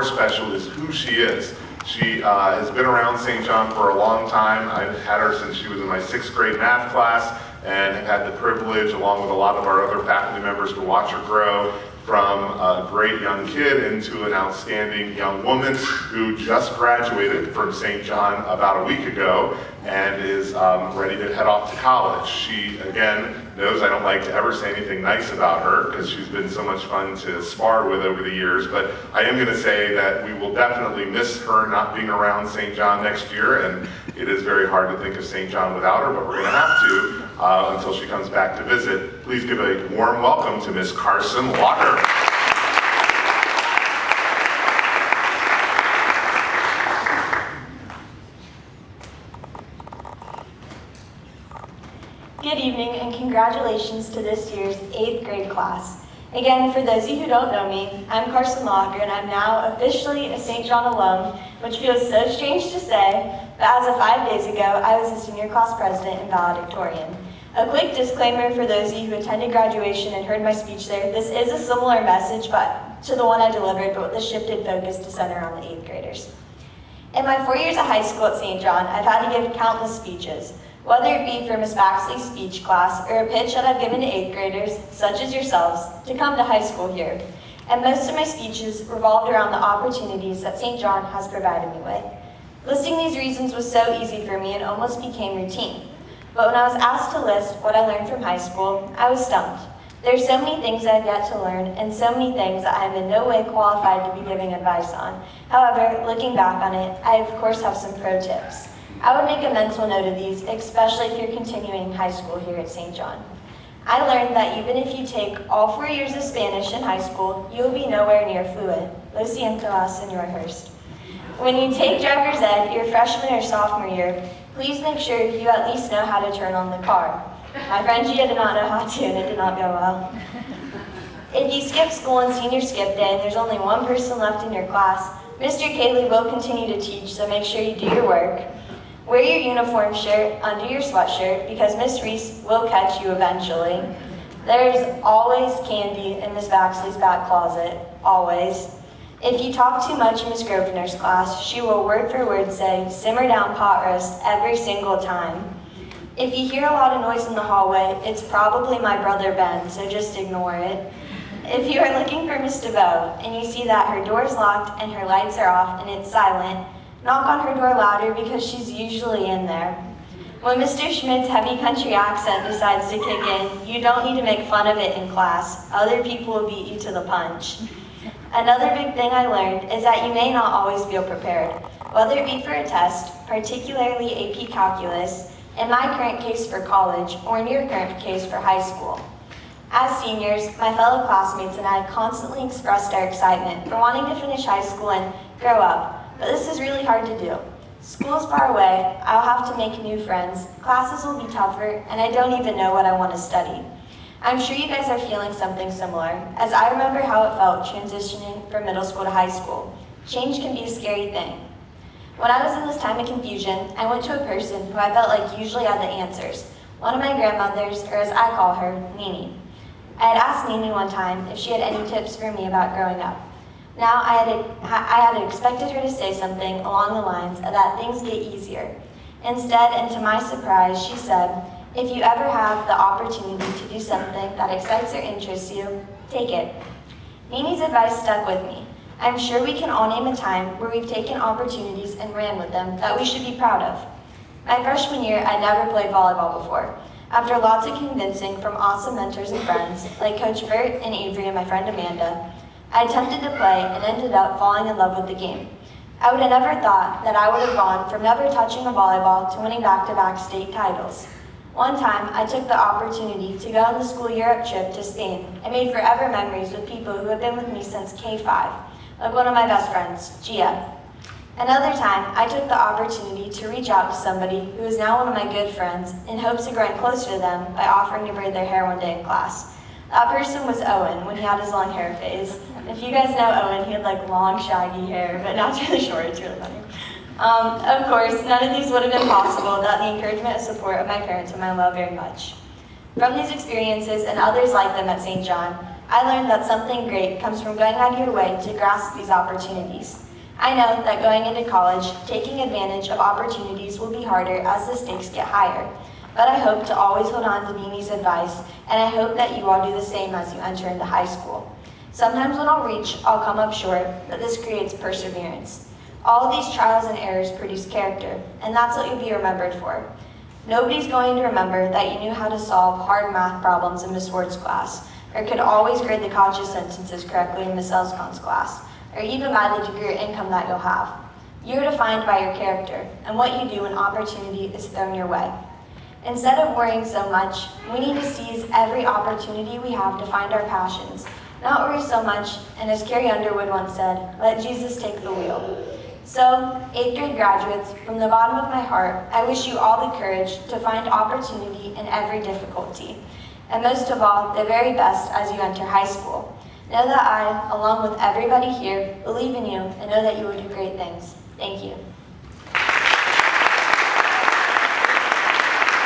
special is who she is. She has been around St. John for a long time. I've had her since she was in my 6th grade math class, and have had the privilege, along with a lot of our other faculty members, to watch her grow from a great young kid into an outstanding young woman who just graduated from St. John about a week ago and is ready to head off to college. She, again, knows I don't like to ever say anything nice about her because she's been so much fun to spar with over the years, but I am going to say that we will definitely miss her not being around St. John next year, and it is very hard to think of St. John without her, but we're going to have to until she comes back to visit. Please give a warm welcome to Miss Carson Walker. Good evening and congratulations to this year's 8th grade class. Again, for those of you who don't know me, I'm Carson Walker and I'm now officially a St. John alum, which feels so strange to say, but as of 5 days ago, I was a senior class president and valedictorian. A quick disclaimer for those of you who attended graduation and heard my speech there, this is a similar message to the one I delivered, but with a shifted focus to center on the 8th graders. In my 4 years of high school at St. John, I've had to give countless speeches, whether it be for Ms. Baxley's speech class or a pitch that I've given to 8th graders, such as yourselves, to come to high school here. And most of my speeches revolved around the opportunities that St. John has provided me with. Listing these reasons was so easy for me and almost became routine. But when I was asked to list what I learned from high school, I was stumped. There are so many things I've yet to learn and so many things that I am in no way qualified to be giving advice on. However, looking back on it, I of course have some pro tips. I would make a mental note of these, especially if you're continuing high school here at St. John. I learned that even if you take all 4 years of Spanish in high school, you will be nowhere near fluent. Lo siento, Señor Hurst. When you take driver's ed your freshman or sophomore year, please make sure you at least know how to turn on the car. My friend Gia did not know how to, and it did not go well. If you skip school on senior skip day and there's only one person left in your class, Mr. Cayley will continue to teach, so make sure you do your work. Wear your uniform shirt under your sweatshirt because Miss Reese will catch you eventually. There's always candy in Miss Baxley's back closet, always. If you talk too much in Miss Grosvenor's class, she will word for word say, "Simmer down, pot roast," every single time. If you hear a lot of noise in the hallway, it's probably my brother Ben, so just ignore it. If you are looking for Miss DeVoe and you see that her door is locked and her lights are off and it's silent, knock on her door louder because she's usually in there. When Mr. Schmidt's heavy country accent decides to kick in, you don't need to make fun of it in class. Other people will beat you to the punch. Another big thing I learned is that you may not always feel prepared, whether it be for a test, particularly AP Calculus, in my current case for college, or in your current case for high school. As seniors, my fellow classmates and I constantly expressed our excitement for wanting to finish high school and grow up. But this is really hard to do. School's far away, I'll have to make new friends, classes will be tougher, and I don't even know what I want to study. I'm sure you guys are feeling something similar, as I remember how it felt transitioning from middle school to high school. Change can be a scary thing. When I was in this time of confusion, I went to a person who I felt like usually had the answers. One of my grandmothers, or as I call her, Nini. I had asked Nini one time if she had any tips for me about growing up. Now, I had expected her to say something along the lines of that things get easier. Instead, and to my surprise, she said, "If you ever have the opportunity to do something that excites or interests you, take it." Nini's advice stuck with me. I'm sure we can all name a time where we've taken opportunities and ran with them that we should be proud of. My freshman year, I'd never played volleyball before. After lots of convincing from awesome mentors and friends, like Coach Bert and Avery and my friend Amanda, I attempted to play and ended up falling in love with the game. I would have never thought that I would have gone from never touching a volleyball to winning back-to-back state titles. One time, I took the opportunity to go on the school Europe trip to Spain and made forever memories with people who have been with me since K5, like one of my best friends, Gia. Another time, I took the opportunity to reach out to somebody who is now one of my good friends in hopes of growing closer to them by offering to braid their hair one day in class. That person was Owen when he had his long hair phase. If you guys know Owen, he had like long shaggy hair, but now it's really short, it's really funny. Of course, none of these would have been possible without the encouragement and support of my parents, whom I love very much. From these experiences and others like them at St. John, I learned that something great comes from going out of your way to grasp these opportunities. I know that going into college, taking advantage of opportunities will be harder as the stakes get higher, but I hope to always hold on to Beanie's advice, and I hope that you all do the same as you enter into high school. Sometimes when I'll reach, I'll come up short, but this creates perseverance. All of these trials and errors produce character, and that's what you'll be remembered for. Nobody's going to remember that you knew how to solve hard math problems in Miss Ward's class, or could always grade the college's sentences correctly in Miss Elscon's class, or even by the degree or income that you'll have. You're defined by your character, and what you do when opportunity is thrown your way. Instead of worrying so much, we need to seize every opportunity we have to find our passions, not worry so much, and as Carrie Underwood once said, let Jesus take the wheel. So, 8th grade graduates, from the bottom of my heart, I wish you all the courage to find opportunity in every difficulty, and most of all, the very best as you enter high school. Know that I, along with everybody here, believe in you and know that you will do great things. Thank you.